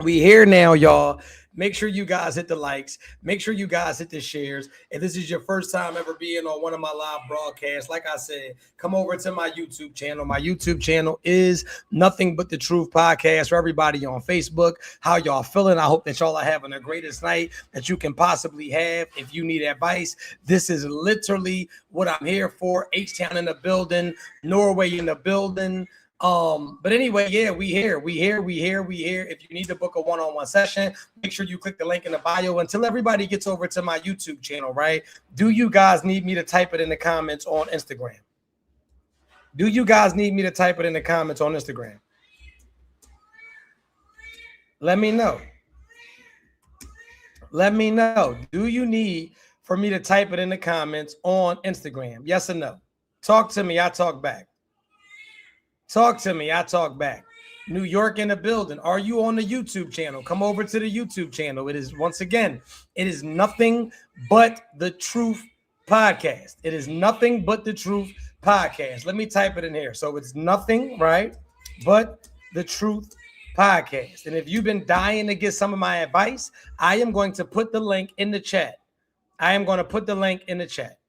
We here now, y'all. Make sure you guys hit the likes. Make sure you guys hit the shares. If this is your first time ever being on one of my live broadcasts, like I said, come over to my YouTube channel. My YouTube channel is Nothing But the Truth Podcast for everybody on Facebook. How y'all feeling? I hope that y'all are having the greatest night that you can possibly have. If you need advice, this is literally what I'm here for. H-Town in the building, Norway in the building. But anyway, yeah, we here. If you need to book a one-on-one session, make sure you click the link in the bio. Until everybody gets over to my YouTube channel, right? Do you guys need me to type it in the comments on Instagram? Do you guys need me to type it in the comments on Instagram? Let me know. Let me know. Do you need for me to type it in the comments on Instagram? Yes or no? Talk to me. I talk back. Talk to me. I talk back. New York in the building. Are you on the YouTube channel? Come over to the YouTube channel. It is, once again, it is Nothing But the Truth Podcast. It is Nothing But the Truth Podcast. Let me type it in here. So it's nothing, right? But the Truth Podcast. And if you've been dying to get some of my advice, I am going to put the link in the chat. I am going to put the link in the chat.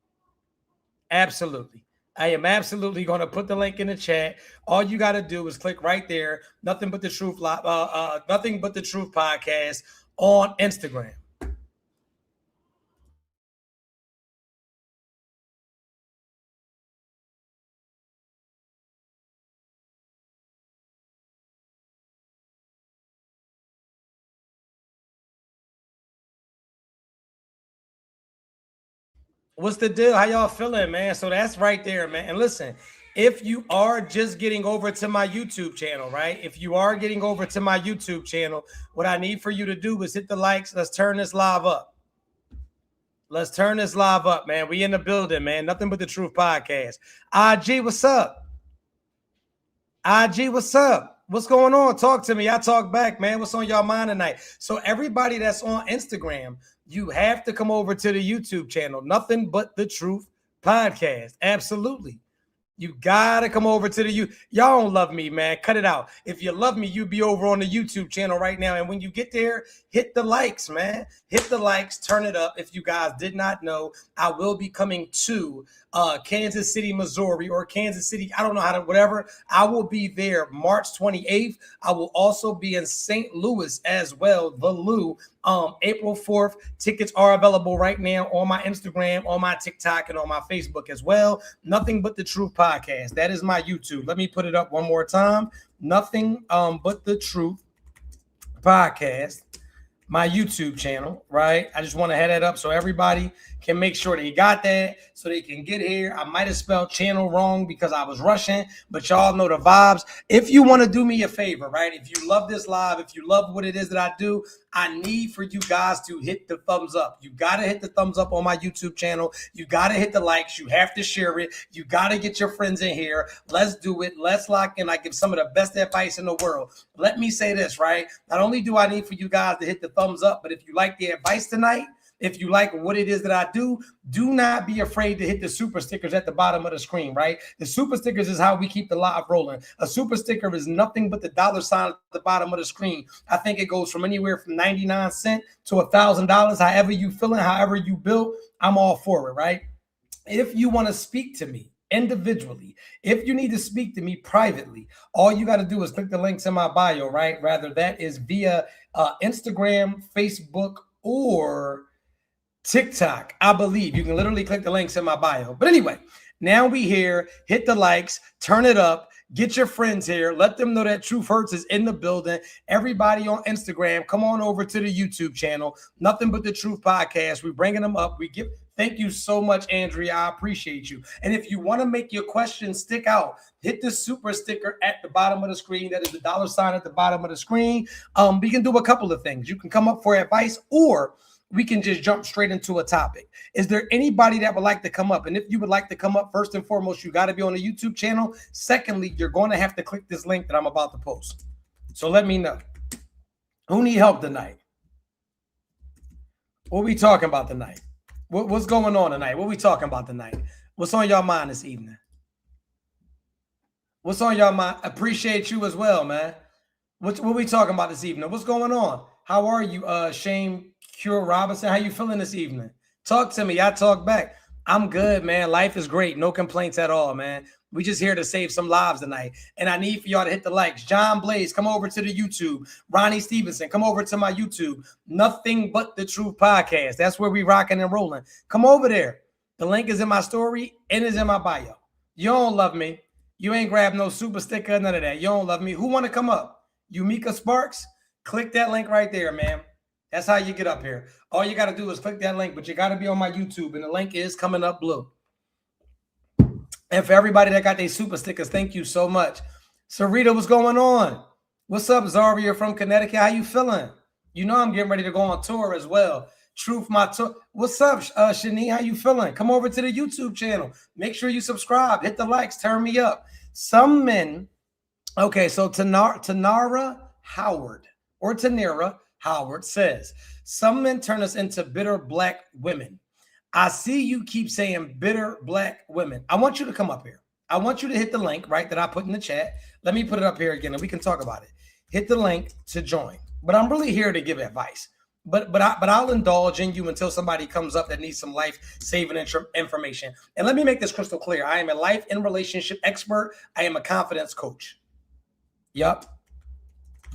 Absolutely. I am absolutely going to put the link in the chat. All you got to do is click right there. Nothing But the Truth, Nothing But the Truth Podcast on Instagram. What's the deal? How y'all feeling, man? So that's right there, man. And listen, if you are just getting over to my YouTube channel, right? If you are getting over to my YouTube channel, what I need for you to do is hit the likes. Let's turn this live up. Let's turn this live up, man. We in the building, man. Nothing But the Truth Podcast. IG, what's up? IG, what's up? What's going on? Talk to me. I talk back, man. What's on y'all mind tonight? So everybody that's on Instagram, you have to come over to the YouTube channel, Nothing But the Truth Podcast. Absolutely. You gotta come over to the y'all don't love me, man. Cut it out. If you love me, you'd be over on the YouTube channel right now. And when you get there, hit the likes, man. Hit the likes, turn it up. If you guys did not know, I will be coming to Kansas City, Missouri, or Kansas City. I don't know how to, whatever. I will be there March 28th. I will also be in St. Louis as well, the Lou, April 4th. Tickets are available right now on my Instagram, on my TikTok, and on my Facebook as well. Nothing But the Truth Podcast. That is my YouTube. Let me put it up one more time. Nothing But the Truth Podcast. My YouTube channel, right? I just want to head that up so everybody can make sure they got that so they can get here. I might have spelled channel wrong because I was rushing, but y'all know the vibes. If you want to do me a favor, right? If you love this live, if you love what it is that I do, I need for you guys to hit the thumbs up. You got to hit the thumbs up on my YouTube channel. You got to hit the likes. You have to share it. You got to get your friends in here. Let's do it. Let's lock in. I give some of the best advice in the world. Let me say this, right? Not only do I need for you guys to hit the thumbs up, but if you like the advice tonight, if you like what it is that I do not be afraid to hit the super stickers at the bottom of the screen, right? The super stickers is how we keep the live rolling. A super sticker is nothing but the dollar sign at the bottom of the screen. I think it goes from anywhere from 99 cents to $1,000. However you feeling, however you build, I'm all for it, right? If you want to speak to me individually, if you need to speak to me privately, all you got to do is click the links in my bio, right? Rather that is via Instagram, Facebook, or TikTok. I believe you can literally click the links in my bio. But anyway, now we here. Hit the likes, turn it up, get your friends here. Let them know that Truth Hurts is in the building. Everybody on Instagram, come on over to the YouTube channel, Nothing But the Truth Podcast. We're bringing them up. Thank you so much, Andrea. I appreciate you. And if you want to make your questions stick out, hit the super sticker at the bottom of the screen. That is the dollar sign at the bottom of the screen. We can do a couple of things. You can come up for advice, or we can just jump straight into a topic. Is there anybody that would like to come up? And if you would like to come up, first and foremost, you got to be on the YouTube channel. Secondly, you're going to have to click this link that I'm about to post. So let me know. Who need help tonight? What we talking about tonight? What's going on tonight? What we talking about tonight? What's on your mind this evening? What's on your mind? Appreciate you as well, man. What we talking about this evening? What's going on? How are you, Shane Cure Robinson? How you feeling this evening? Talk to me. I talk back. I'm good, man. Life is great. No complaints at all, man. We just here to save some lives tonight. And I need for y'all to hit the likes. John Blaze, come over to the YouTube. Ronnie Stevenson, come over to my YouTube. Nothing But the Truth podcast. That's where we rocking and rolling. Come over there. The link is in my story and is in my bio. You don't love me. You ain't grab no super sticker, none of that. You don't love me. Who want to come up? Umika Sparks, click that link right there, man. That's how you get up here. All you got to do is click that link, but you got to be on my YouTube, and the link is coming up blue. And for everybody that got their super stickers, thank you so much. Sarita, what's going on? What's up, Zaria from Connecticut? How you feeling? You know I'm getting ready to go on tour as well. Truth, my tour. What's up, Shani? How you feeling? Come over to the YouTube channel. Make sure you subscribe. Hit the likes. Turn me up. Some men... Okay, so Tanara Howard or Tanira Howard says, some men turn us into bitter black women. I see you keep saying bitter black women. I want you to come up here. I want you to hit the link, right, that I put in the chat. Let me put it up here again and we can talk about it. Hit the link to join. But I'm really here to give advice. But I'll indulge in you until somebody comes up that needs some life-saving information. And let me make this crystal clear. I am a life and relationship expert. I am a confidence coach. Yep.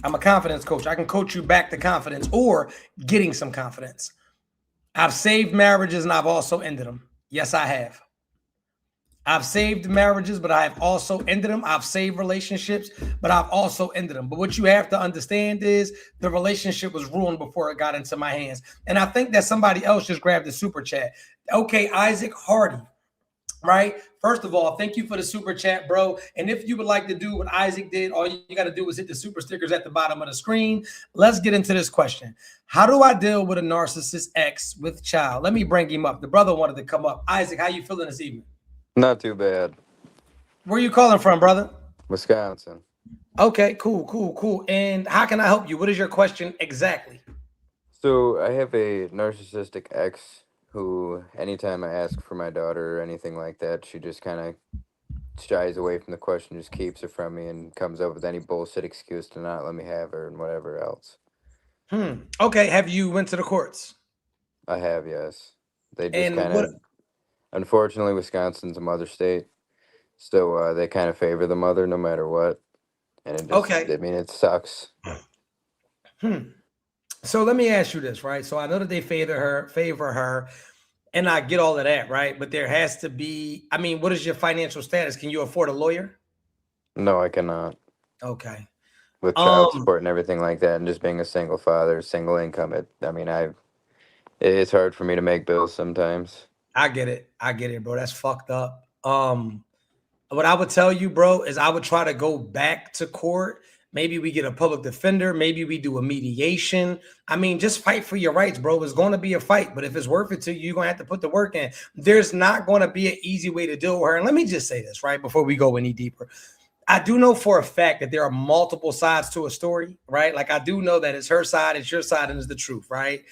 I'm a confidence coach. I can coach you back to confidence or getting some confidence. I've saved marriages and I've also ended them. Yes, I have. I've saved marriages, but I've also ended them. I've saved relationships, but I've also ended them. But what you have to understand is the relationship was ruined before it got into my hands. And I think that somebody else just grabbed the super chat. Okay, Isaac Hardy. Right. First of all, thank you for the super chat, bro. And if you would like to do what Isaac did, all you got to do is hit the super stickers at the bottom of the screen. Let's get into this question. How do I deal with a narcissist ex with child? Let me bring him up. The brother wanted to come up. Isaac, how you feeling this evening? Not too bad. Where are you calling from, brother? Wisconsin. Okay, cool. And how can I help you? What is your question exactly? So I have a narcissistic ex who, anytime I ask for my daughter or anything like that, she just kind of shies away from the question, just keeps it from me, and comes up with any bullshit excuse to not let me have her and whatever else. Okay, have you went to the courts? I have, yes. They just kind of, unfortunately, Wisconsin's a mother state, so they kind of favor the mother no matter what, and it just, I mean, it sucks. So let me ask you this, right? So I know that they favor her, and I get all of that, right? But there has to be, I mean, what is your financial status? Can you afford a lawyer? No, I cannot. Okay. With child support and everything like that, and just being a single father, single income, it's hard for me to make bills sometimes. I get it, bro. That's fucked up. What I would tell you, bro, is I would try to go back to court. Maybe we get a public defender. Maybe we do a mediation. I mean, just fight for your rights, bro. It's going to be a fight, but if it's worth it to you, you're going to have to put the work in. There's not going to be an easy way to deal with her. And let me just say this, right, before we go any deeper. I do know for a fact that there are multiple sides to a story, right? Like I do know that it's her side, it's your side, and it's the truth, right?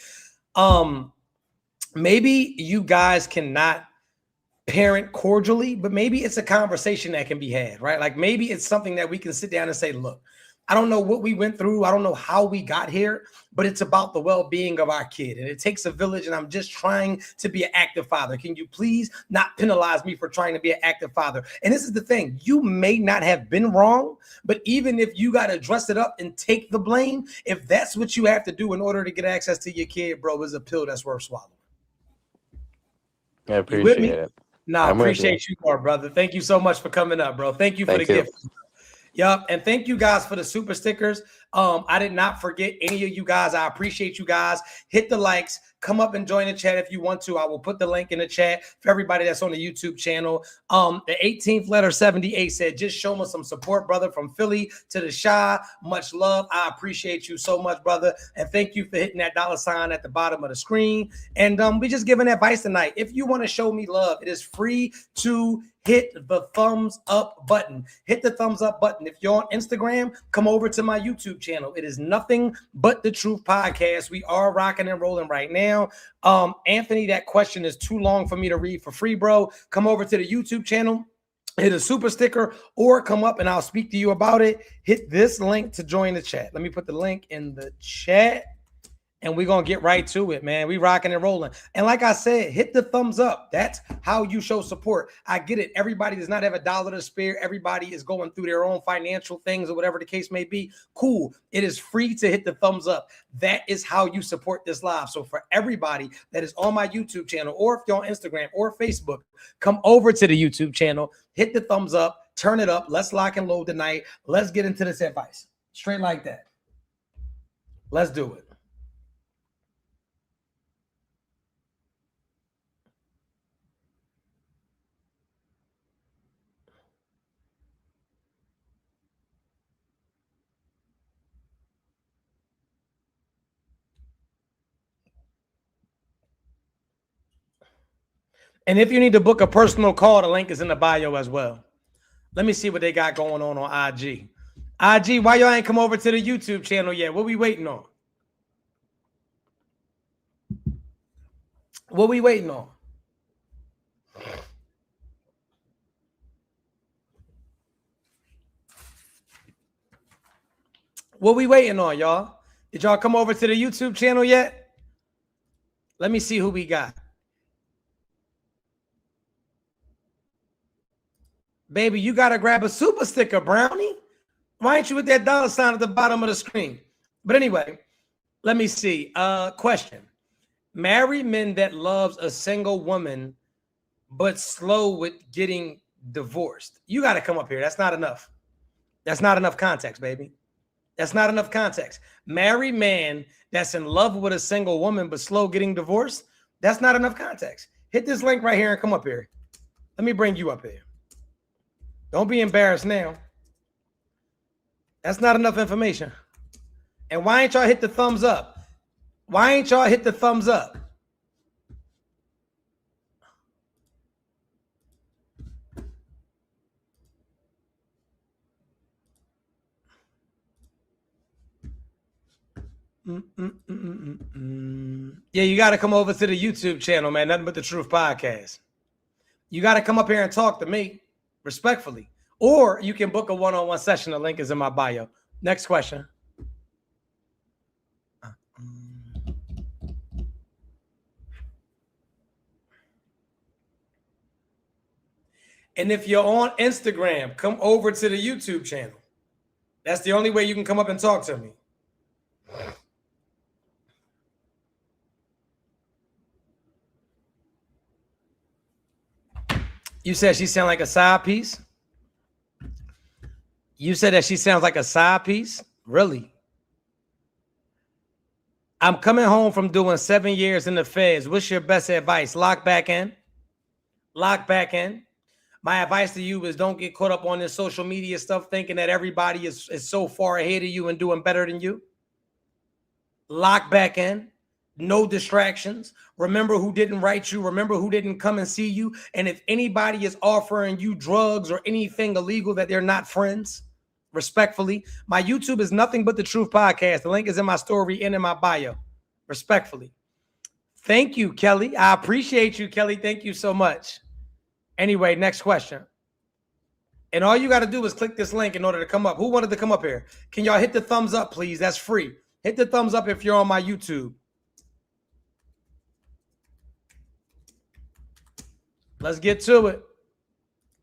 Maybe you guys cannot parent cordially, but maybe it's a conversation that can be had, right? Like maybe it's something that we can sit down and say, look, I don't know what we went through. I don't know how we got here, but it's about the well-being of our kid. And it takes a village, and I'm just trying to be an active father. Can you please not penalize me for trying to be an active father? And this is the thing. You may not have been wrong, but even if you got to dress it up and take the blame, if that's what you have to do in order to get access to your kid, bro, is a pill that's worth swallowing. I appreciate it. No, I appreciate you more, brother. Thank you so much for coming up, bro. Thank you for the gift. Yep. And thank you guys for the super stickers. I did not forget any of you guys. I appreciate you guys. Hit the likes. Come up and join the chat if you want to. I will put the link in the chat for everybody that's on the YouTube channel. The 18th letter 78 said, just show me some support, brother, from Philly to the Shy. Much love. I appreciate you so much, brother. And thank you for hitting that $ at the bottom of the screen. And we just giving advice tonight. If you want to show me love, it is free to hit the thumbs up button. Hit the thumbs up button. If you're on Instagram, come over to my YouTube channel. It is Nothing But the Truth podcast. We are rocking and rolling right now. Anthony, that question is too long for me to read for free, bro. Come over to the YouTube channel. hit a super sticker or come up and I'll speak to you about it. Hit this link to join the chat. Let me put the link in the chat. And we're going to get right to it, man. We rocking and rolling. And like I said, hit the thumbs up. That's how you show support. I get it. Everybody does not have $1 to spare. Everybody is going through their own financial things or whatever the case may be. Cool. It is free to hit the thumbs up. That is how you support this live. So for everybody that is on my YouTube channel, or if you're on Instagram or Facebook, come over to the YouTube channel, hit the thumbs up, turn it up. Let's lock and load tonight. Let's get into this advice. Straight like that. Let's do it. And if you need to book a personal call, the link is in the bio as well. Let me see what they got going on IG. IG, why y'all ain't come over to the YouTube channel yet? What we waiting on? What we waiting on? What we waiting on, y'all? Did y'all come over to the YouTube channel yet? Let me see who we got. Baby, you got to grab a super sticker, Brownie. Why ain't you with that $sign at the bottom of the screen? But anyway, let me see. Question. Married men that loves a single woman but slow with getting divorced. You got to come up here. That's not enough. That's not enough context, baby. That's not enough context. Married man that's in love with a single woman but slow getting divorced. That's not enough context. Hit this link right here and come up here. Let me bring you up here. Don't be embarrassed now. That's not enough information. And why ain't y'all hit the thumbs up? Why ain't y'all hit the thumbs up? Yeah, you got to come over to the YouTube channel, man. Nothing but the Truth Podcast. You got to come up here and talk to me respectfully. Or you can book a one-on-one session. The link is in my bio. Next question. And if you're on Instagram, come over to the YouTube channel. That's the only way you can come up and talk to me. You said she sound like a side piece? You said that she sounds like a side piece? Really? I'm coming home from doing 7 years in the feds. What's your best advice? Lock back in. Lock back in. My advice to you is don't get caught up on this social media stuff thinking that everybody is so far ahead of you and doing better than you. Lock back in. No distractions. Remember who didn't write you. Remember who didn't come and see you. And if anybody is offering you drugs or anything illegal, that they're not friends. Respectfully, my YouTube is Nothing But the Truth Podcast. The link is in my story and in my bio. Respectfully. Thank you, Kelly. I appreciate you, Kelly. Thank you so much. Anyway, next question. And all you got to do is click this link in order to come up. Who wanted to come up here? Can y'all hit the thumbs up, please? That's free. Hit the thumbs up if you're on my YouTube. Let's get to it.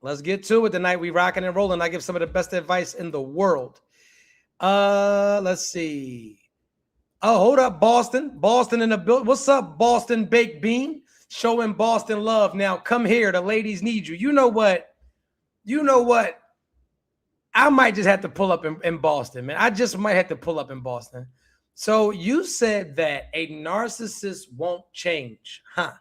Let's get to it tonight. We rocking and rolling. I give some of the best advice in the world. Let's see. Oh, hold up, Boston. Boston in the building. What's up, Boston Baked Bean? Showing Boston love. Now come here. The ladies need you. You know what? You know what? I might just have to pull up in Boston, man. I just might have to pull up in Boston. So you said that a narcissist won't change, huh?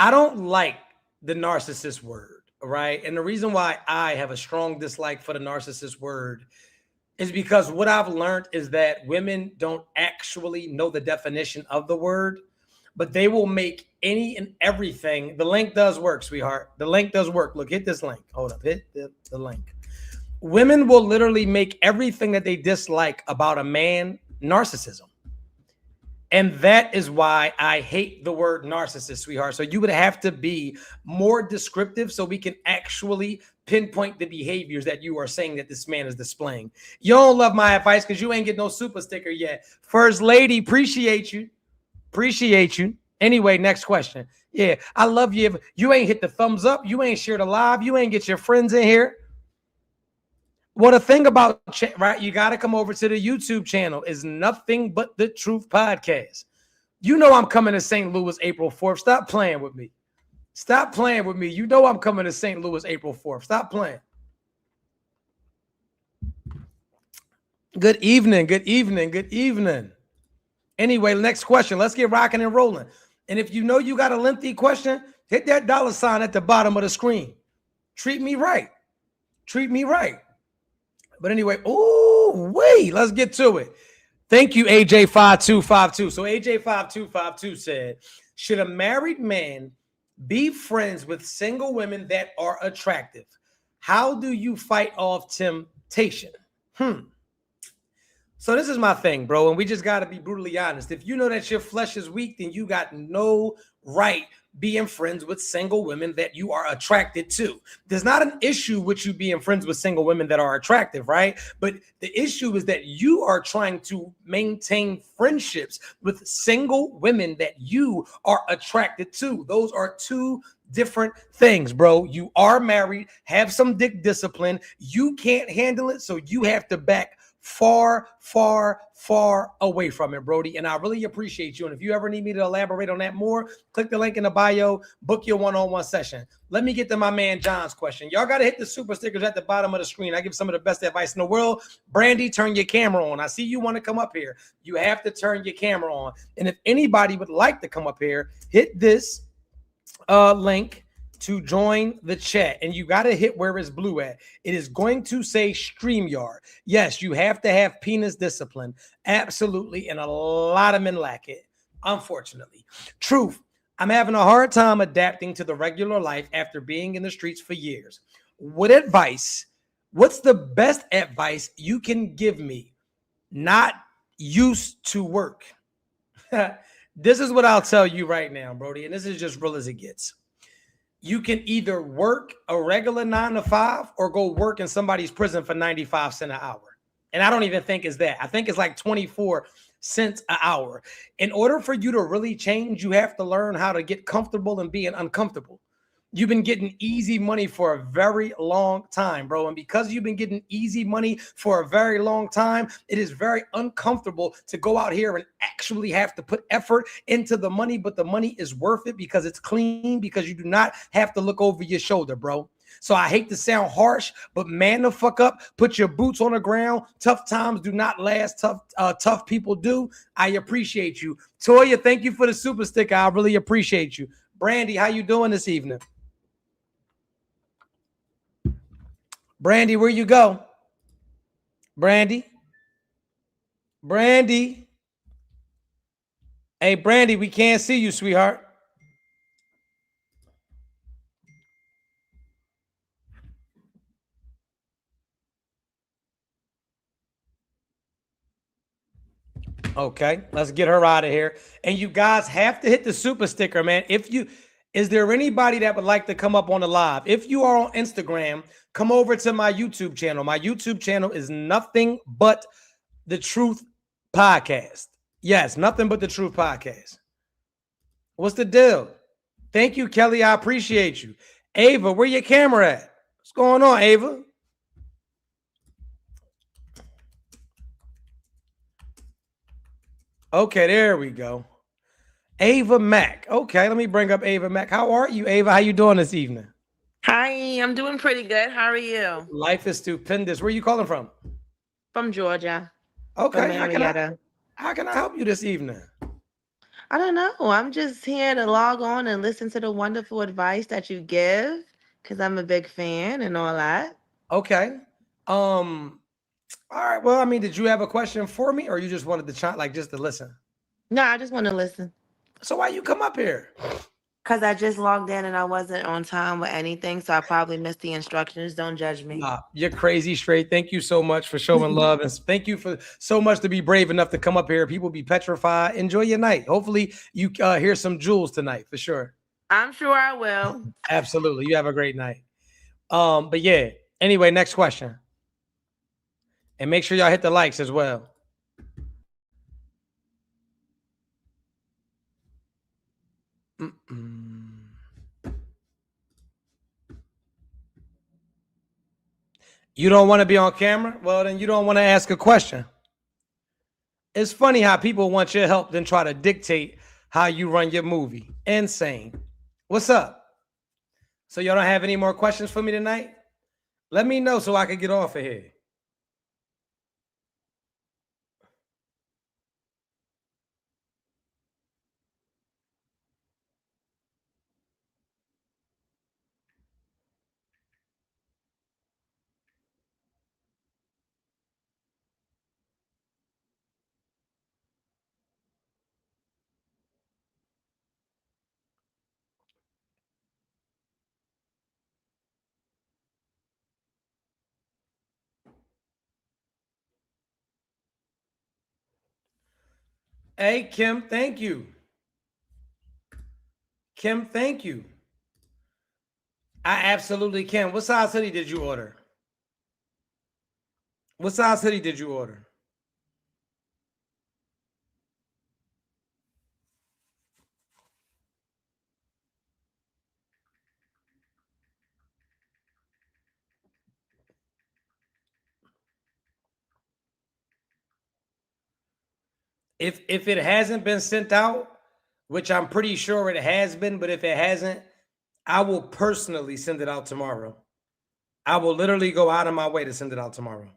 I don't like the narcissist word, right? And the reason why I have a strong dislike for the narcissist word is because what I've learned is that women don't actually know the definition of the word, but they will make any and everything. The link does work, sweetheart. The link does work. Look, hit this link. Hold up, hit the link. Women will literally make everything that they dislike about a man narcissism. And that is why I hate the word narcissist, sweetheart. So you would have to be more descriptive so we can actually pinpoint the behaviors that you are saying that this man is displaying. You don't love my advice because you ain't get no super sticker yet. First lady, appreciate you. Appreciate you. Anyway, next question. Yeah, I love you. You ain't hit the thumbs up. You ain't shared a live. You ain't get your friends in here. Well, the thing about, right, you got to come over to the YouTube channel. Is Nothing But the Truth podcast. You know I'm coming to St. Louis April 4th. Stop playing with me. Stop playing with me. You know I'm coming to St. Louis April 4th. Stop playing. Good evening. Good evening. Good evening. Anyway, next question. Let's get rocking and rolling. And if you know you got a lengthy question, hit that $ at the bottom of the screen. Treat me right. Treat me right. But anyway, let's get to it. Thank you, AJ5252. So AJ5252 said, should a married man be friends with single women that are attractive? How do you fight off temptation? So this is my thing, bro, and we just got to be brutally honest. If you know that your flesh is weak, then you got no right being friends with single women that you are attracted to. There's not an issue with you being friends with single women that are attractive, right? But the issue is that you are trying to maintain friendships with single women that you are attracted to. Those are two different things, bro. You are married, have some dick discipline. You can't handle it, so you have to back far away from it, Brody. And I really appreciate you. And if you ever need me to elaborate on that more, click the link in the bio, book your one-on-one session. Let me get to my man John's question. Y'all got to hit the super stickers at the bottom of the screen. I give some of the best advice in the world. Brandy, turn your camera on. I see you want to come up here. You have to turn your camera on. And if anybody would like to come up here, hit this link to join the chat, and you got to hit where it's blue at. It is going to say StreamYard. Yes, you have to have penis discipline. Absolutely. And a lot of men lack it, unfortunately. Truth, I'm having a hard time adapting to the regular life after being in the streets for years. What's the best advice you can give me? Not used to work. This is what I'll tell you right now, Brody, and this is just real as it gets. You can either work a regular 9 to 5 or go work in somebody's prison for 95 cents an hour. And I don't even think it's that. I think it's like 24 cents an hour. In order for you to really change, you have to learn how to get comfortable and being uncomfortable. You've been getting easy money for a very long time, bro. And because you've been getting easy money for a very long time, it is very uncomfortable to go out here and actually have to put effort into the money. But the money is worth it because it's clean, because you do not have to look over your shoulder, bro. So I hate to sound harsh, but man the fuck up, put your boots on the ground. Tough times do not last. Tough people do. I appreciate you. Toya, thank you for the super sticker. I really appreciate you. Brandy, how you doing this evening? Brandy, where you go? Brandy? Hey, Brandy, we can't see you, sweetheart. Okay, let's get her out of here. And you guys have to hit the super sticker, man. Is there anybody that would like to come up on the live? If you are on Instagram, come over to my YouTube channel. My YouTube channel is Nothing But the Truth Podcast. Yes, Nothing But the Truth Podcast. What's the deal? Thank you, Kelly. I appreciate you. Ava, where your camera at? What's going on, Ava? Okay, there we go. Ava Mack. Okay, let me bring up Ava Mack. How are you, Ava? How you doing this evening? Hi, I'm doing pretty good. How are you? Life is stupendous. Where are you calling from? From Georgia. Okay. From Marietta. How can I help you this evening? I don't know. I'm just here to log on and listen to the wonderful advice that you give because I'm a big fan and all that. Okay. All right. Well, I mean, did you have a question for me, or you just wanted to just to listen? No, I just want to listen. So why you come up here? Because I just logged in and I wasn't on time with anything, so I probably missed the instructions. Don't judge me. Nah, you're crazy straight. Thank you so much for showing love, and thank you for so much to be brave enough to come up here. People be petrified. Enjoy your night. Hopefully, you hear some jewels tonight for sure. I'm sure I will. Absolutely. You have a great night. But yeah. Anyway, next question, and make sure y'all hit the likes as well. You don't want to be on camera? Well, then you don't want to ask a question. It's funny how people want your help, then try to dictate how you run your movie. Insane. What's up? So y'all don't have any more questions for me tonight? Let me know so I can get off of here. Hey, Kim, thank you. Kim, thank you. I absolutely can. What size hoodie did you order? What size hoodie did you order? If it hasn't been sent out, which I'm pretty sure it has been, but if it hasn't, I will personally send it out tomorrow. I will literally go out of my way to send it out tomorrow.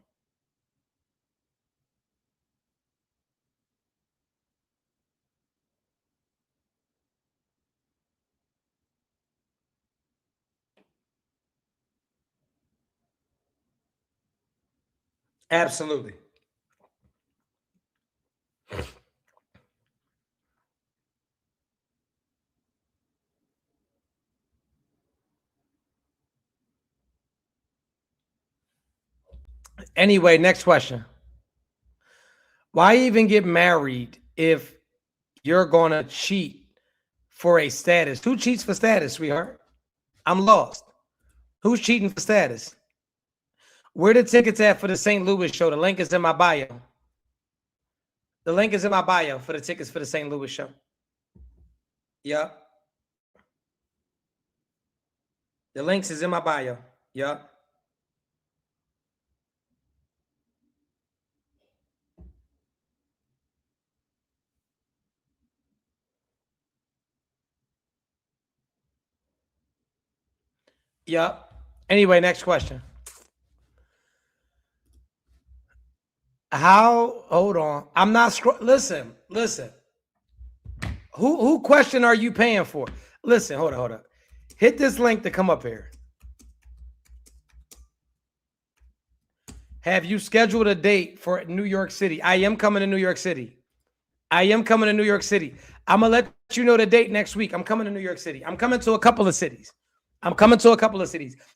Absolutely. Anyway, next question. Why even get married if you're going to cheat for a status? Who cheats for status, sweetheart? I'm lost. Who's cheating for status? Where the tickets at for the St. Louis show? The link is in my bio. The link is in my bio for the tickets for the St. Louis show. Yup. The links is in my bio. Yup. Yup. Anyway, next question. How? Hold on. I'm not listen. Who question are you paying for? Listen, hold on. Hit this link to come up here. Have you scheduled a date for New York City? I am coming to New York City. I'm gonna let you know the date next week. I'm coming to New York City. I'm coming to a couple of cities.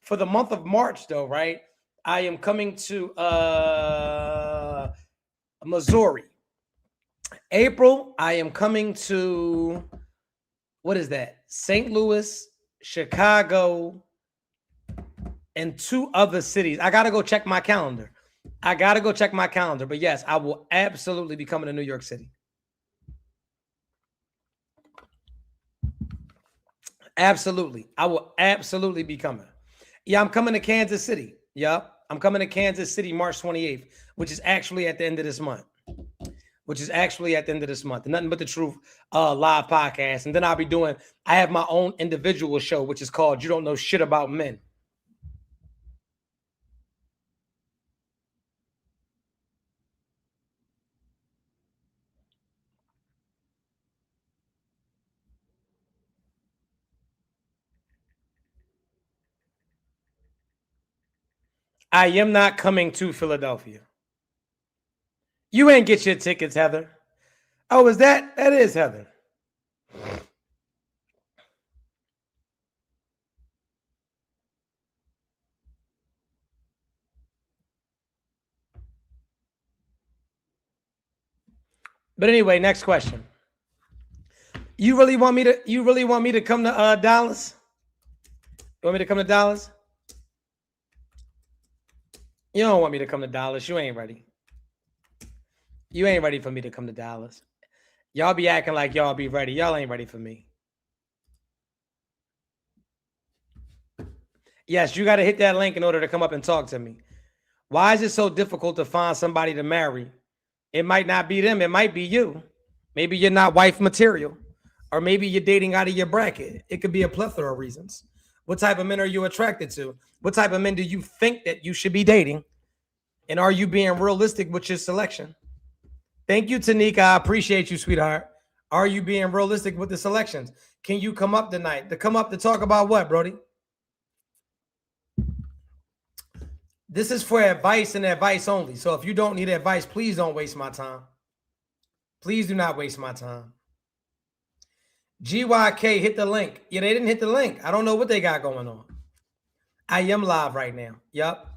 For the month of March, though, right? I am coming to Missouri. April, I am coming to, what is that? St. Louis, Chicago, and 2 other cities. I got to go check my calendar. But yes, I will absolutely be coming to New York City. Absolutely. I will absolutely be coming. Yeah, I'm coming to Kansas City. Yep. I'm coming to Kansas City March 28th, which is actually at the end of this month. Nothing But the Truth live podcast. And then I have my own individual show, which is called You Don't Know Shit About Men. I am not coming to Philadelphia. You ain't get your tickets, Heather. Oh, is that? That is Heather. But anyway, next question. You really want me to? You really want me to come to Dallas? You want me to come to Dallas? You don't want me to come to Dallas. You ain't ready. You ain't ready for me to come to Dallas. Y'all be acting like y'all be ready. Y'all ain't ready for me. Yes, you got to hit that link in order to come up and talk to me. Why is it so difficult to find somebody to marry? It might not be them. It might be you. Maybe you're not wife material. Or maybe you're dating out of your bracket. It could be a plethora of reasons. What type of men are you attracted to? What type of men do you think that you should be dating? And are you being realistic with your selection? Thank you, Tanika. I appreciate you, sweetheart. Are you being realistic with the selections? Can you come up tonight? To come up to talk about what, Brody? This is for advice and advice only. So if you don't need advice, please don't waste my time. Please do not waste my time. GYK, hit the link. Yeah, they didn't hit the link. I don't know what they got going on. I am live right now. Yep.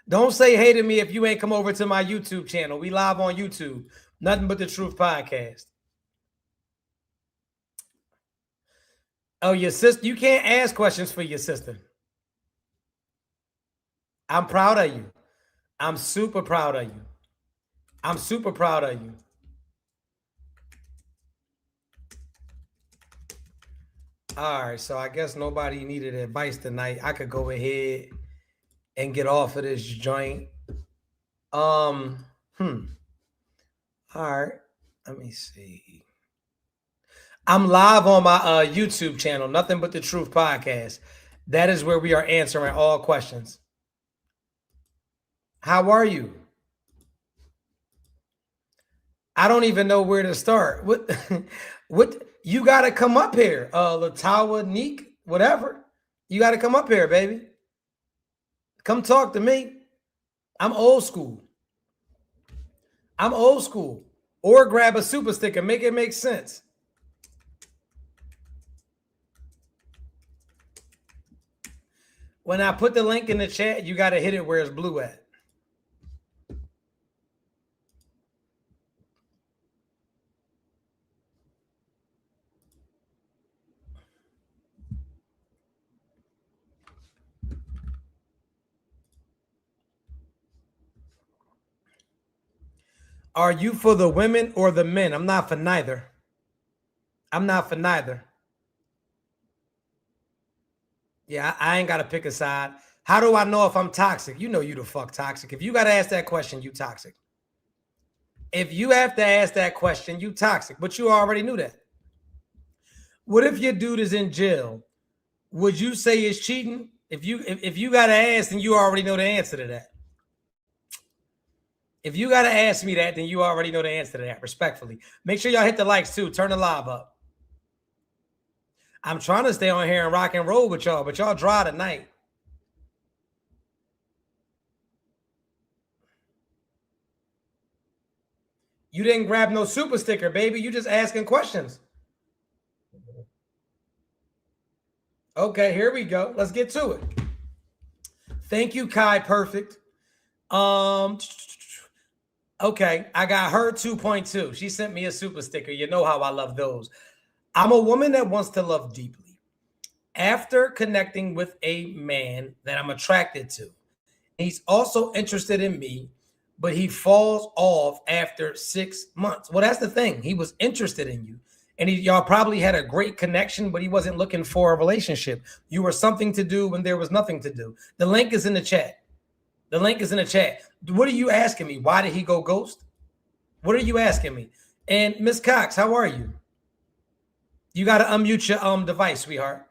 Don't say hey to me if you ain't come over to my YouTube channel. We live on YouTube. Nothing but the Truth Podcast. Oh, your sister. You can't ask questions for your sister. I'm proud of you. I'm super proud of you. I'm super proud of you. All right, so I guess nobody needed advice tonight. I could go ahead and get off of this joint. All right, let me see. I'm live on my YouTube channel, Nothing But the Truth Podcast. That is where we are answering all questions. How are you? I don't even know where to start. What you gotta come up here. Latawa, Neek, whatever. You gotta come up here, baby. Come talk to me. I'm old school. I'm old school. Or grab a super sticker. Make it make sense. When I put the link in the chat, you got to hit it where it's blue at. Are you for the women or the men? I'm not for neither. I'm not for neither. Yeah, I ain't got to pick a side. How do I know if I'm toxic? You know you the fuck toxic. If you got to ask that question, you toxic. If you have to ask that question, you toxic. But you already knew that. What if your dude is in jail? Would you say it's cheating? If you got to ask, then you already know the answer to that. If you got to ask me that, then you already know the answer to that, respectfully. Make sure y'all hit the likes, too. Turn the live up. I'm trying to stay on here and rock and roll with y'all, but y'all dry tonight. You didn't grab no super sticker, baby. You just asking questions. Okay, here we go. Let's get to it. Thank you, Kai Perfect. Okay, I got her 2.2. She sent me a super sticker. You know how I love those. I'm a woman that wants to love deeply. After connecting with a man that I'm attracted to, he's also interested in me, but he falls off after 6 months. Well, that's the thing. He was interested in you, and y'all probably had a great connection, but he wasn't looking for a relationship. You were something to do when there was nothing to do. The link is in the chat. The link is in the chat. What are you asking me? Why did he go ghost? What are you asking me? And Miss Cox, how are you? You got to unmute your device, sweetheart.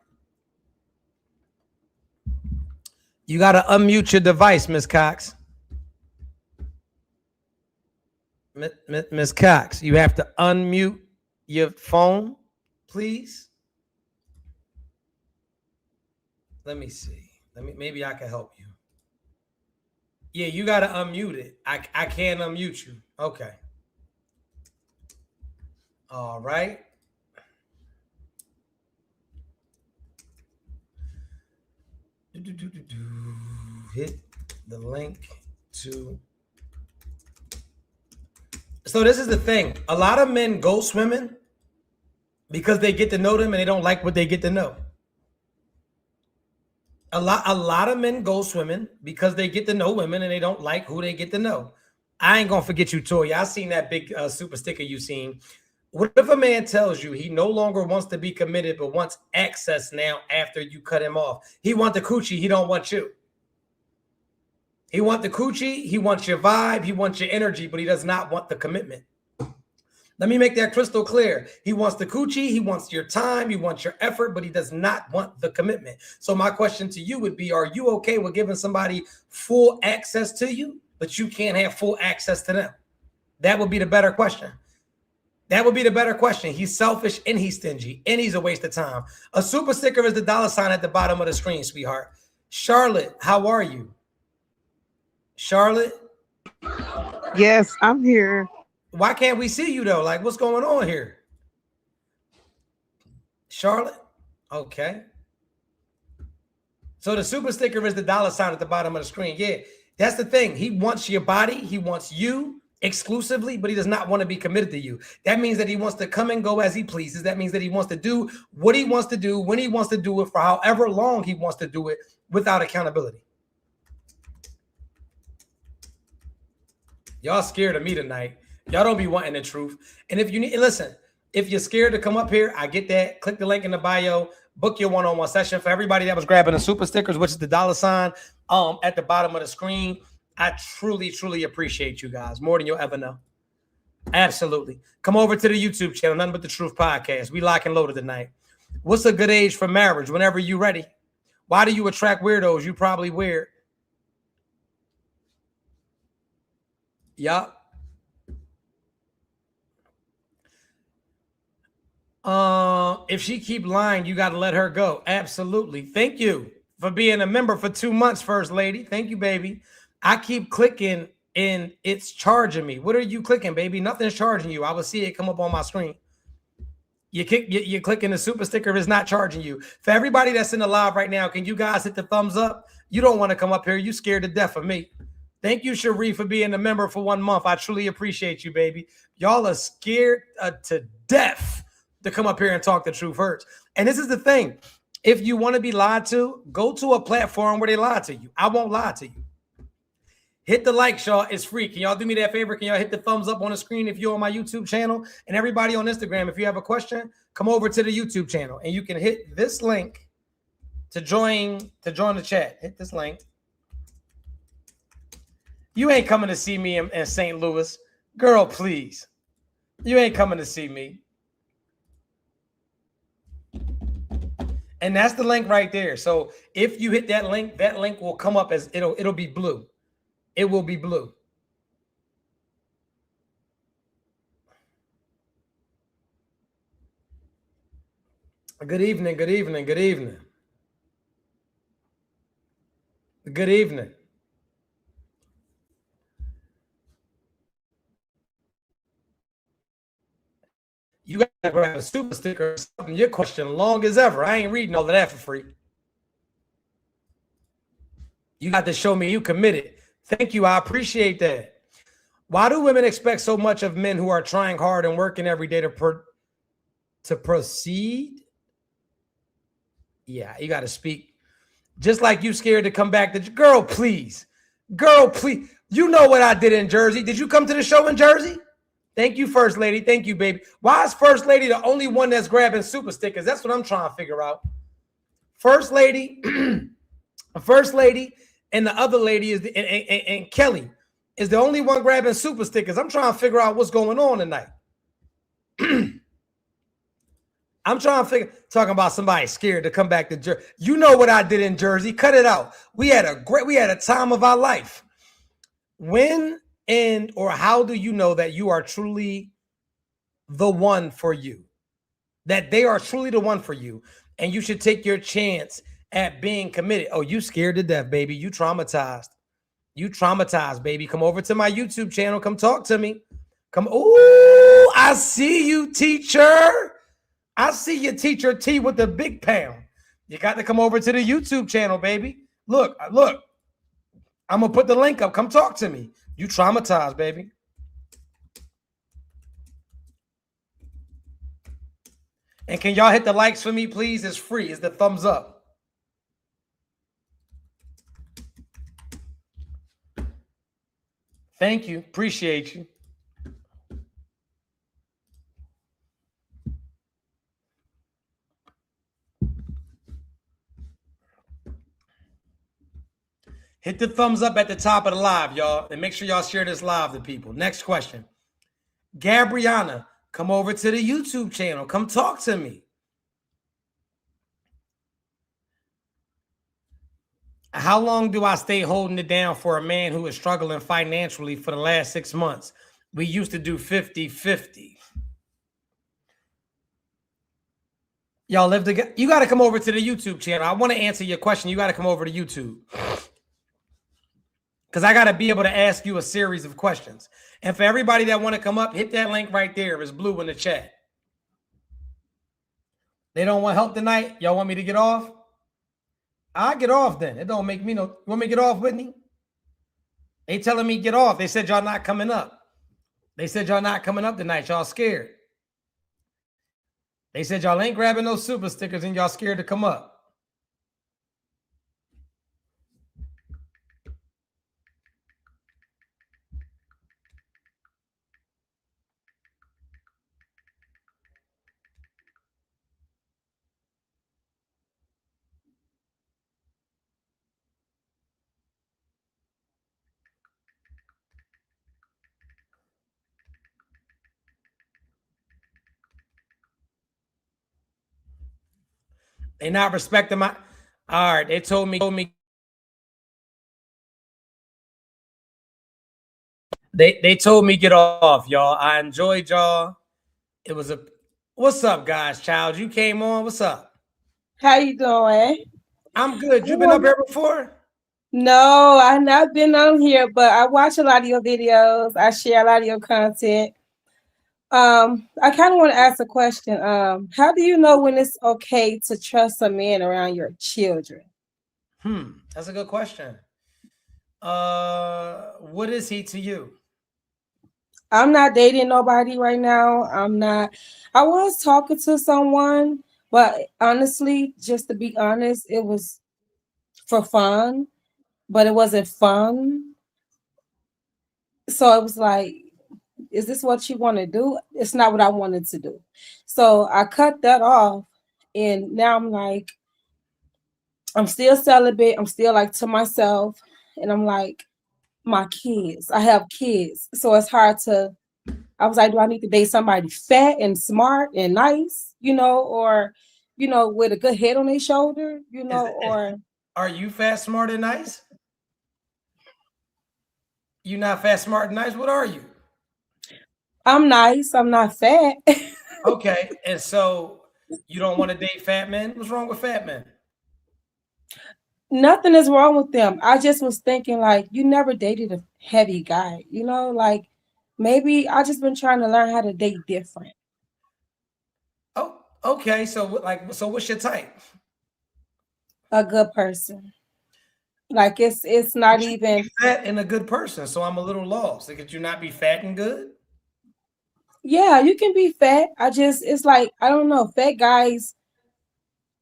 You got to unmute your device, Miss Cox. Miss Cox, you have to unmute your phone, please. Let me see. Maybe I can help you. Yeah, you got to unmute it. I can't unmute you. Okay. All right. Hit the link to So this is the thing. A lot of men go swimming because they get to know them and they don't like what they get to know. A lot of men go swimming because they get to know women and they don't like who they get to know. I ain't gonna forget you, Toya. I seen that big super sticker you seen. What if a man tells you he no longer wants to be committed but wants access now after you cut him off? He want the coochie, he don't want you. He want the coochie, he wants your vibe, he wants your energy, but he does not want the commitment. Let me make that crystal clear. He wants the coochie, he wants your time, he wants your effort, but he does not want the commitment. So my question to you would be, are you okay with giving somebody full access to you, but you can't have full access to them? That would be the better question. That would be the better question. He's selfish and he's stingy and he's a waste of time. A super sticker is the $ at the bottom of the screen, sweetheart. Charlotte, how are you? Charlotte? Yes, I'm here. Why can't we see you though? Like, what's going on here? Charlotte? Okay. So the super sticker is the $ at the bottom of the screen. Yeah, that's the thing. He wants your body. He wants you exclusively, but he does not want to be committed to you. That means that he wants to come and go as he pleases. That means that he wants to do what he wants to do, when he wants to do it, for however long he wants to do it, without accountability. Y'all scared of me tonight. Y'all don't be wanting the truth. And if you need, listen, if you're scared to come up here, I get that. Click the link in the bio. Book your one-on-one session. For everybody that was grabbing the super stickers, which is the $ at the bottom of the screen, I truly, truly appreciate you guys more than you'll ever know. Absolutely. Come over to the YouTube channel, Nothing But the Truth Podcast. We lock and loaded tonight. What's a good age for marriage? Whenever you're ready. Why do you attract weirdos? You probably weird. Yup. If she keep lying, you got to let her go. Absolutely. Thank you for being a member for 2 months, First Lady. Thank you, baby. I keep clicking and it's charging me. What are you clicking, baby? Nothing's charging you. I will see it come up on my screen. You're clicking the super sticker. It's not charging you. For everybody that's in the live right now, can you guys hit the thumbs up? You don't want to come up here. You scared to death of me. Thank you, Cherie, for being a member for 1 month. I truly appreciate you, baby. Y'all are scared to death to come up here and talk the truth hurts. And this is the thing. If you want to be lied to, go to a platform where they lie to you. I won't lie to you. Hit the like, y'all. It's free. Can y'all do me that favor? Can y'all hit the thumbs up on the screen if you're on my YouTube channel? And everybody on Instagram, if you have a question, come over to the YouTube channel and you can hit this link to join the chat. Hit this link. You ain't coming to see me in St. Louis. Girl, please. You ain't coming to see me. And that's the link right there. So if you hit that link will come up as it'll be blue. It will be blue. Good evening, good evening, good evening. Good evening. You got to grab a super sticker or something. Your question long as ever. I ain't reading all of that for free. You got to show me you committed. Thank you. I appreciate that. Why do women expect so much of men who are trying hard and working every day to proceed? Yeah, you got to speak. Just like you scared to come back. Girl, please. Girl, please. You know what I did in Jersey. Did you come to the show in Jersey? Thank you, First Lady. Thank you, baby. Why is First Lady the only one that's grabbing super stickers? That's what I'm trying to figure out. First Lady, First Lady, and the other lady is and Kelly is the only one grabbing super stickers. I'm trying to figure out what's going on tonight. I'm trying to talking about somebody scared to come back to Jersey. You know what I did in Jersey. Cut it out. We had a time of our life. When or how do you know that you are truly the one for you? That they are truly the one for you, and you should take your chance at being committed. Oh, you scared to death, baby. You traumatized. You traumatized, baby. Come over to my YouTube channel. Come talk to me. Come. Ooh, I see you, teacher. I see you, teacher T with the big pound. You got to come over to the YouTube channel, baby. Look. I'm going to put the link up. Come talk to me. You traumatized, baby. And can y'all hit the likes for me, please? It's free. It's the thumbs up. Thank you. Appreciate you. Hit the thumbs up at the top of the live, y'all. And make sure y'all share this live to people. Next question. Gabriana, come over to the YouTube channel. Come talk to me. How long do I stay holding it down for a man who is struggling financially for the last 6 months? We used to do 50-50. Y'all live together. You got to come over to the YouTube channel. I want to answer your question. You got to come over to YouTube. Because I got to be able to ask you a series of questions. And for everybody that want to come up, hit that link right there. It's blue in the chat. They don't want help tonight? Y'all want me to get off? I'll get off then. It don't make me no. You want me to get off, Whitney? They telling me get off. They said y'all not coming up. They said y'all not coming up tonight. Y'all scared. They said y'all ain't grabbing those super stickers and y'all scared to come up. They not respecting my. All right, they told me. They told me get off, y'all. I enjoyed y'all. It was a. What's up, guys? Child, you came on. What's up? How you doing? I'm good. You been up here before? No, I've not been on here, but I watch a lot of your videos. I share a lot of your content. I kind of want to ask a question. How do you know when it's okay to trust a man around your children? That's a good question. What is he to you? I'm not dating nobody right now. I'm not. I was talking to someone, but honestly, just to be honest, it was for fun, but it wasn't fun. So it was like, is this what you want to do? It's not what I wanted to do. So I cut that off. And now I'm like, I'm still celibate. I'm still like to myself. And I'm like, my kids. I have kids. So it's hard to, I was like, do I need to date somebody fat and smart and nice, or, with a good head on their shoulder, or. Are you fat, smart, and nice? You not fat, smart, and nice? What are you? I'm nice. I'm not fat. Okay. And so you don't want to date fat men? What's wrong with fat men? Nothing is wrong with them. I just was thinking, like, you never dated a heavy guy, like maybe I just been trying to learn how to date different. Oh, okay. So what's your type? A good person. Like it's not even fat and a good person. So I'm a little lost. Like, could you not be fat and good? Yeah, you can be fat. It's like, I don't know, fat guys,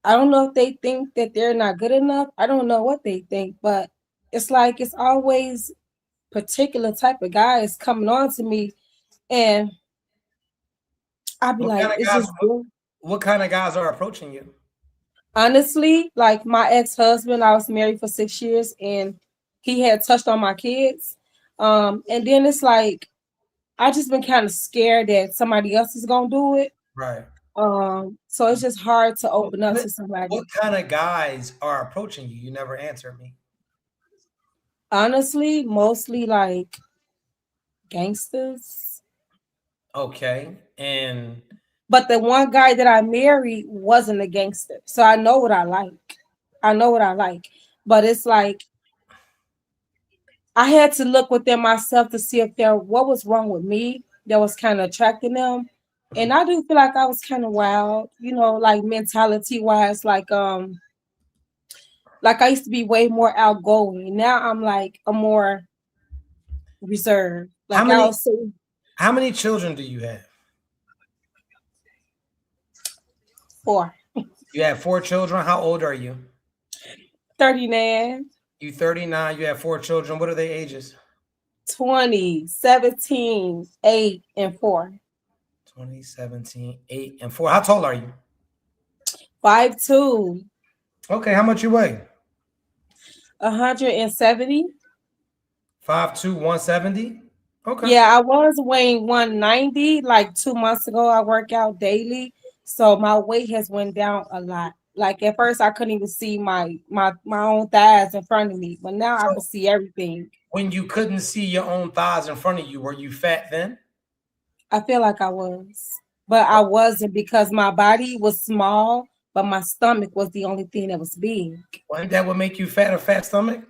I don't know if they think that they're not good enough. I don't know what they think, but it's like it's always particular type of guys coming on to me, and I'd be like, it's just good. What kind of guys are approaching you? Honestly, like my ex-husband, I was married for 6 years, and he had touched on my kids. And then it's like, I just been kind of scared that somebody else is gonna do it. Right. So it's just hard to open up to somebody. What kind of guys are approaching you? You never answered me. Honestly, mostly like gangsters. Okay. But the one guy that I married wasn't a gangster. So I know what I like. But it's like, I had to look within myself to see if what was wrong with me that was kind of attracting them. And I do feel like I was kind of wild, like mentality wise, like I used to be way more outgoing. Now I'm like a more reserved. Like how many children do you have? 4. You have 4 children. How old are you? 39, You 39. You have 4 children. What are their ages? 20, 17, 8, and 4. 20, 17, 8, and 4. How tall are you? 5'2", Okay, how much you weigh? 170. 5'2", 170. Okay. Yeah, I was weighing 190 like 2 months ago. I work out daily, so my weight has went down a lot. Like at first, I couldn't even see my own thighs in front of me, but now I So can see everything. when you couldn't see your own thighs in front of you, were you fat then? I feel like I was, but I wasn't because my body was small, but my stomach was the only thing that was big. Wasn't that what make you fat, a fat stomach?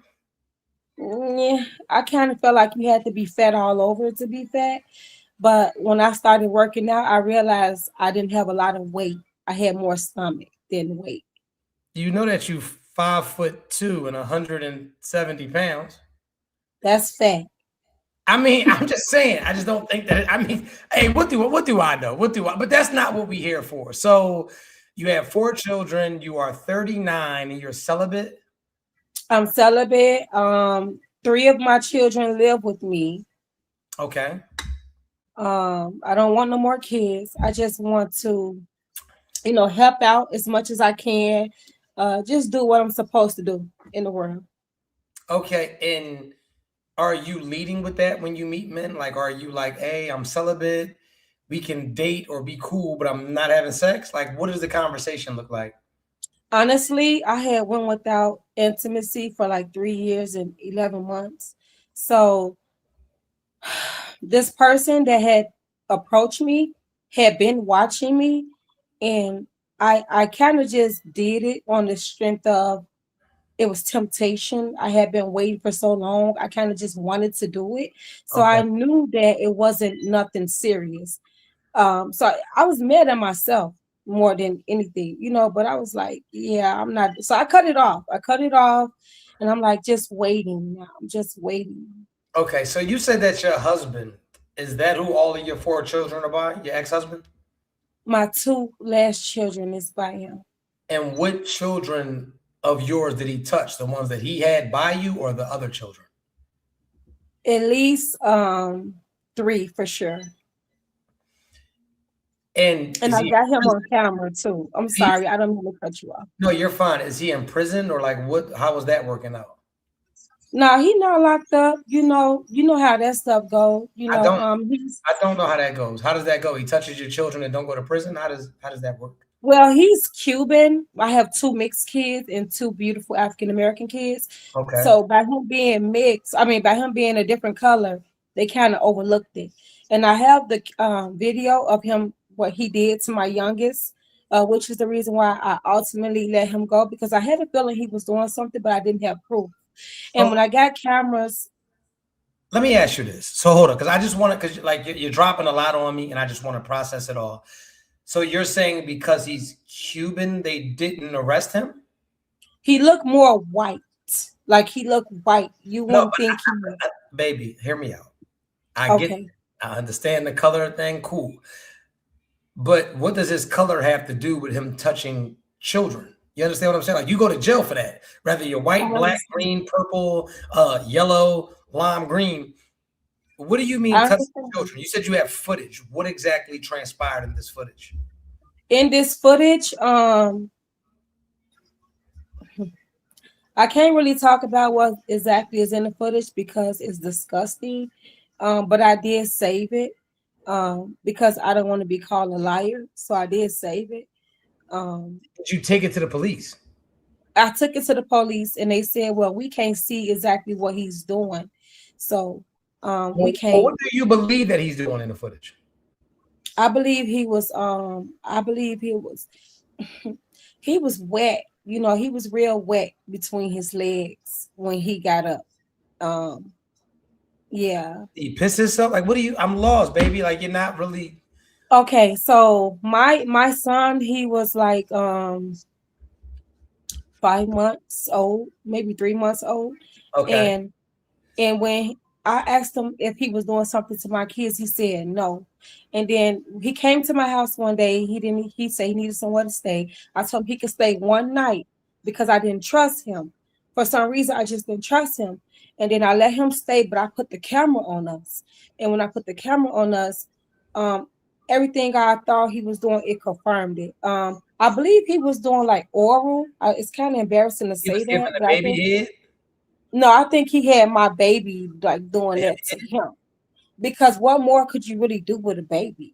Yeah, I kind of felt like you had to be fat all over to be fat. But when I started working out, I realized I didn't have a lot of weight. I had more stomach than weight. You know that you 5'2" and 170 pounds. That's fat. I mean, I'm just saying. I just don't think that. I mean, hey, what do I know? What do I? But that's not what we're here for. So, you have 4 children. You are 39, and you're celibate. I'm celibate. 3 of my children live with me. Okay. I don't want no more kids. I just want to, help out as much as I can. Just do what I'm supposed to do in the world. Okay. And are you leading with that when you meet men? Like, are you like, hey, I'm celibate. We can date or be cool, but I'm not having sex. Like, what does the conversation look like? Honestly, I had went without intimacy for like 3 years and 11 months. So this person that had approached me had been watching me, and I kind of just did it on the strength of it was temptation. I had been waiting for so long. I kind of just wanted to do it. So Okay. I knew that it wasn't nothing serious. So I was mad at myself more than anything, but I was like, yeah, I'm not. So I cut it off. And I'm like, just waiting now. I'm just waiting. Okay. So you said that your husband, is that who all of your 4 children are by? Your ex-husband? My 2 last children is by him. And what children of yours did he touch? The ones that he had by you or the other children? At least 3 for sure. And And is I he got in him on prison? camera too. I'm sorry, I don't mean to cut you off. No, you're fine. Is he in prison or like what? How was that working out? No, he not locked up. You know how that stuff go. I don't. He's I don't know how that goes. How does that go? He touches your children and don't go to prison. How does that work? well, he's Cuban. I have 2 mixed kids and 2 beautiful African American kids. Okay. So by him being mixed, by him being a different color, they kind of overlooked it. And I have the video of him what he did to my youngest, which is the reason why I ultimately let him go because I had a feeling he was doing something, but I didn't have proof. And So when I got cameras, let me ask you this. So hold on, because I just want to, because like you're dropping a lot on me, and I just want to process it all. So you're saying because he's Cuban, they didn't arrest him? he looked more white. Like he looked white. You No, wouldn't think he was baby, hear me out. okay. I understand the color thing, cool. But what does his color have to do with him touching children? You understand what I'm saying? Like you go to jail for that. Whether you're white, black, green, purple, yellow, lime green. What do you mean I touching understand. children? You said you have footage. What exactly transpired in this footage? In this footage, I can't really talk about what exactly is in the footage because it's disgusting. But I did save it because I don't want to be called a liar. So I did save it. Did you take it to the police? I took it to the police and they said, well, we can't see exactly what he's doing. So we can't. What do you believe that he's doing in the footage? I believe he was he was wet. He was real wet between his legs when he got up. Yeah. He pissed himself? Like, what do you? I'm lost, baby. Like, you're not really. Okay, so my son, he was like 5 months old, maybe 3 months old. Okay. And when I asked him if he was doing something to my kids. He said no. And then he came to my house one day. He said he needed somewhere to stay. I told him he could stay one night because I didn't trust him. For some reason, I just didn't trust him. And then I let him stay, but I put the camera on us. And when I put the camera on us, um, everything I thought he was doing, it confirmed it. I believe he was doing like oral. It's kind of embarrassing to He say was giving that, the but I think baby head. no, I think he had my baby like doing that to him. Because what more could you really do with a baby?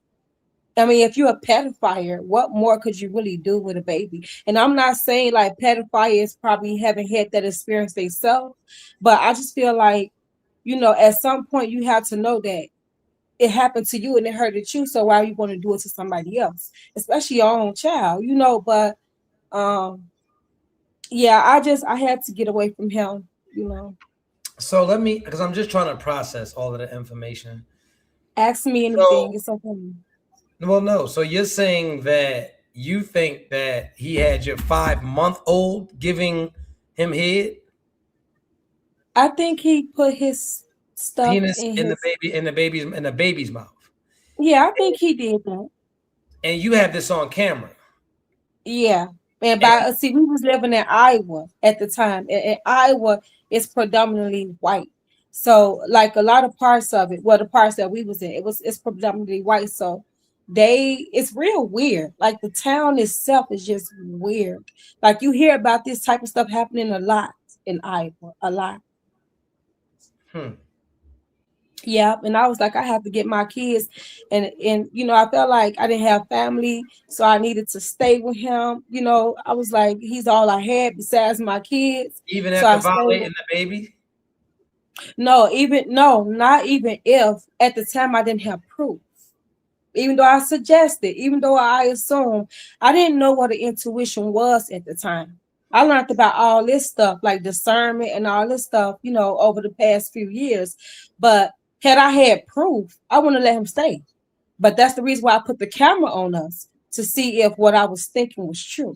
I mean, if you're a pedophile, what more could you really do with a baby? And I'm not saying like pedophiles probably haven't had that experience themselves, but I just feel like, at some point you have to know that it happened to you and it hurted you. So why are you going to do it to somebody else, especially your own child? But um, yeah, I had to get away from him. So let me, because I'm just trying to process all of the information. Ask me anything. So, It's okay. well, no. So you're saying that you think that he had your 5-month-old giving him head, I think he put his stuff penis in in the his. baby, in the baby's mouth, Yeah, I think he did that. and you have this on camera. Yeah. And And see, we was living in Iowa at the time. And Iowa is predominantly white. So like a lot of parts of it, well, the parts that we was in, it's predominantly white. So it's real weird. Like the town itself is just weird. Like you hear about this type of stuff happening a lot in Iowa, a lot. hmm. Yeah, and I was like, I have to get my kids, and I felt like I didn't have family, so I needed to stay with him. I was like, he's all I had besides my kids, Even so after I stayed violating with. the baby, No, not even if at the time I didn't have proof. Even though I suggested, even though I assumed, I didn't know what the intuition was at the time. I learned about all this stuff, like discernment and all this stuff, over the past few years. But had I had proof, I wouldn't let him stay. But that's the reason why I put the camera on us to see if what I was thinking was true.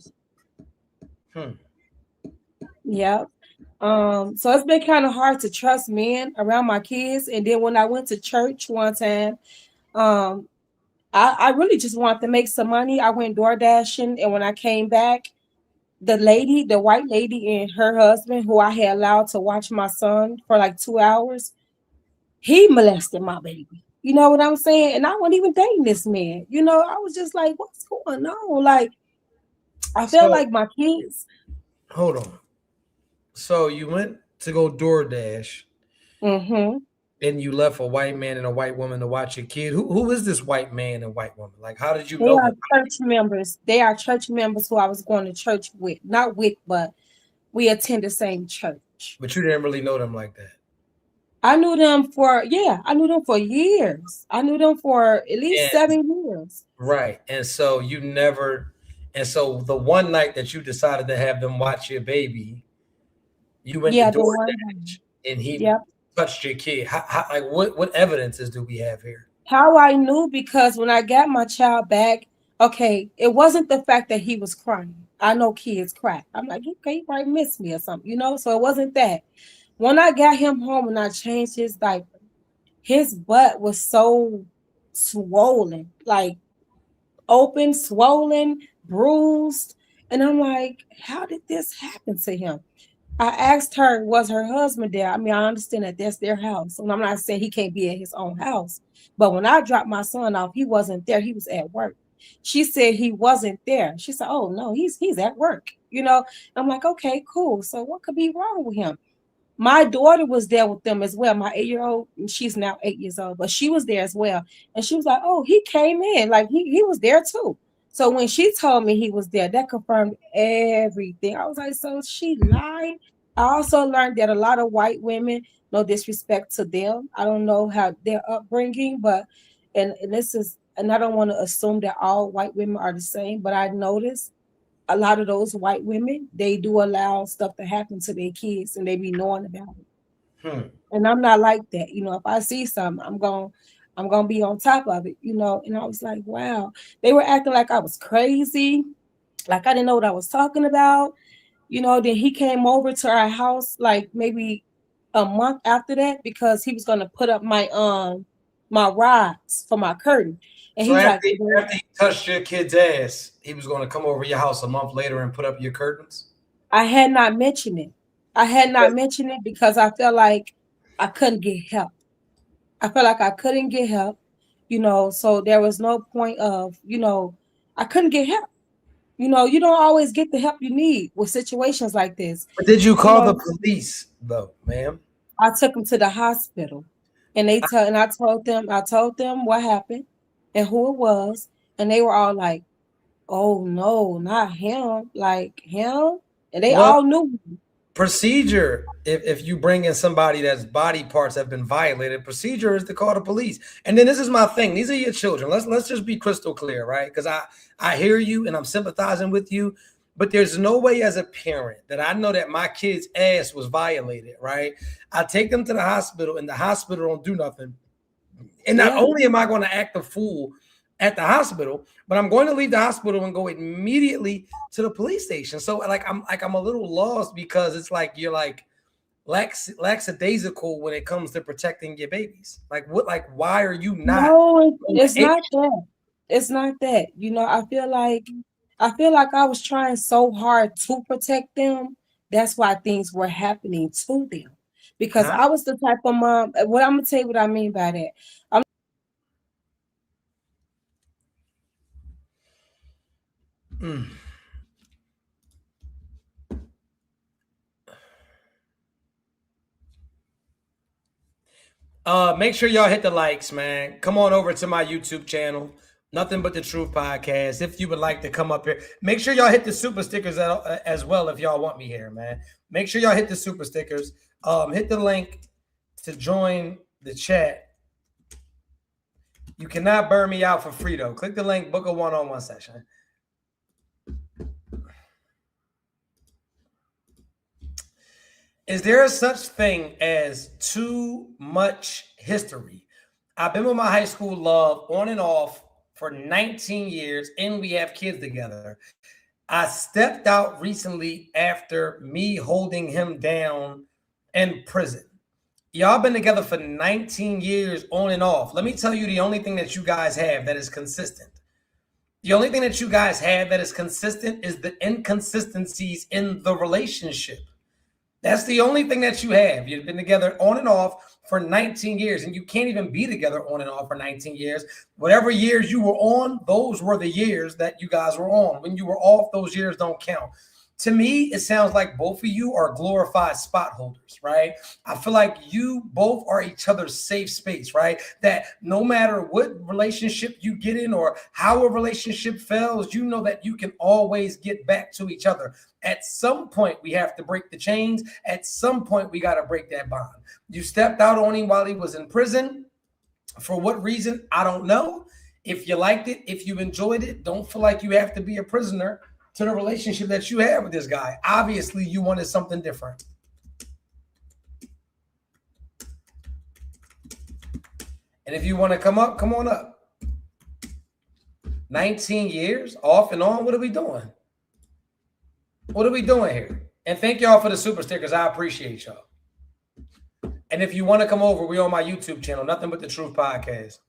hmm. Yeah. So it's been kind of hard to trust men around my kids. And then when I went to church one time, um, I really just wanted to make some money. I went door dashing, and when I came back, the white lady and her husband, who I had allowed to watch my son for like 2 hours, he molested my baby. You know what I'm saying? And I wasn't even dating this man. I was just like, what's going on? Like, I felt So like my kids. hold on. So you went to go DoorDash, Mm-hmm. and you left a white man and a white woman to watch your kid. Who is this white man and white woman? Like, how did you They know are him? church members. They are church members who I was going to church with. Not with, but we attend the same church. But you didn't really know them like that. I knew them for years. I knew them for at least And 7 years. right. And so you never, and so the one night that you decided to have them watch your baby, you went to Yeah, the one. DoorDash and he Yep. touched your kid. Like what evidences do we have here? How I knew, because when I got my child back, okay, it wasn't the fact that he was crying. I know kids cry. I'm like, okay, he might miss me or something. So it wasn't that. When I got him home and I changed his diaper, his butt was so swollen, like open, swollen, bruised. And I'm like, how did this happen to him? I asked her, was her husband there? I mean, I understand that that's their house. And I'm not saying he can't be at his own house. But when I dropped my son off, he wasn't there. He was at work. She said he wasn't there. She said, oh, no, he's at work. I'm like, okay, cool. So what could be wrong with him? My daughter was there with them as well. My 8-year-old, she's now 8 years old, but she was there as well. And she was like, oh, he came in. Like he was there too. So when she told me he was there, that confirmed everything. I was like, so she lied. I also learned that a lot of white women, no disrespect to them, I don't know how their upbringing, but and this is, and I don't want to assume that all white women are the same, but I noticed a lot of those white women, they do allow stuff to happen to their kids and they be knowing about it. Hmm. And I'm not like that. If I see something, I'm gonna be on top of it. And I was like, wow, they were acting like I was crazy, like I didn't know what I was talking about. Then he came over to our house like maybe a month after that because he was gonna put up my rods for my curtain. And So he was after, like, after he touched your kid's ass, he was going to come over your house a month later and put up your curtains? I had not mentioned it. I had not mentioned it because I felt like I couldn't get help. I felt like I couldn't get help, so there was no point of, I couldn't get help. You don't always get the help you need with situations like this. But did you You call the know, police, though, ma'am? I took him to the hospital and I told them what happened and who it was, and they were all like, "Oh no, not him, like him." And they Well, all knew. procedure, if you bring in somebody that's body parts have been violated, procedure is to call the police. And then this is my thing. These are your children. Let's just be crystal clear, right? Because I hear you and I'm sympathizing with you, but there's no way as a parent that I know that my kid's ass was violated, right? I take them to the hospital and the hospital don't do nothing. And not only am I going to act a fool at the hospital, but I'm going to leave the hospital and go immediately to the police station. So I'm a little lost because it's like you're like lackadaisical when it comes to protecting your babies. Like what? Like why are you not? No, it's not that. It's not that. I feel like I was trying so hard to protect them. That's why things were happening to them. Because Huh? I was the type of mom. What I'm gonna tell you what I mean by that. Mm. Make sure y'all hit the likes, man. Come on over to my YouTube channel, Nothing But the Truth Podcast. If you would like to come up here, make sure y'all hit the super stickers as well if y'all want me here, man. Make sure y'all hit the super stickers. Hit the link to join the chat. You cannot burn me out for free, though. Click the link, book a one-on-one session. Is there a such thing as too much history? I've been with my high school love on and off for 19 years, and we have kids together. I stepped out recently after me holding him down in prison. Y'all been together for 19 years on and off. Let me tell you the only thing that you guys have that is consistent. The only thing that you guys have that is consistent is the inconsistencies in the relationship. That's the only thing that you have. You've been together on and off for 19 years, and you can't even be together on and off for 19 years. Whatever years you were on, those were the years that you guys were on. When you were off, those years don't count. To me, it sounds like both of you are glorified spot holders, right? I feel like you both are each other's safe space, right? That no matter what relationship you get in or how a relationship fails, you know that you can always get back to each other. At some point, we have to break the chains. At some point, we got to break that bond. You stepped out on him while he was in prison. For what reason? I don't know. If you liked it, if you enjoyed it, don't feel like you have to be a prisoner to the relationship that you have with this guy. Obviously, you wanted something different. And if you want to come up, come on up. 19 years off and on. What are we doing? What are we doing here? And thank y'all for the super stickers. I appreciate y'all. And if you want to come over, we're on my YouTube channel, Nothing But the Truth Podcast.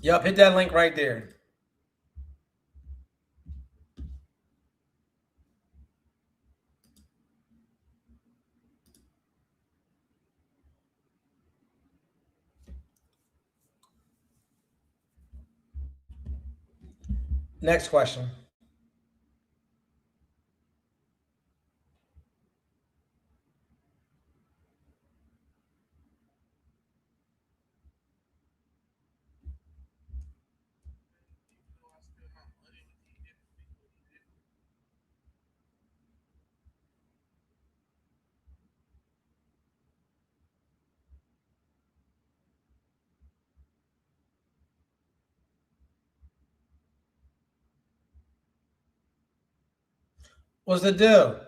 Yup, hit that link right there. Next question. What's the deal?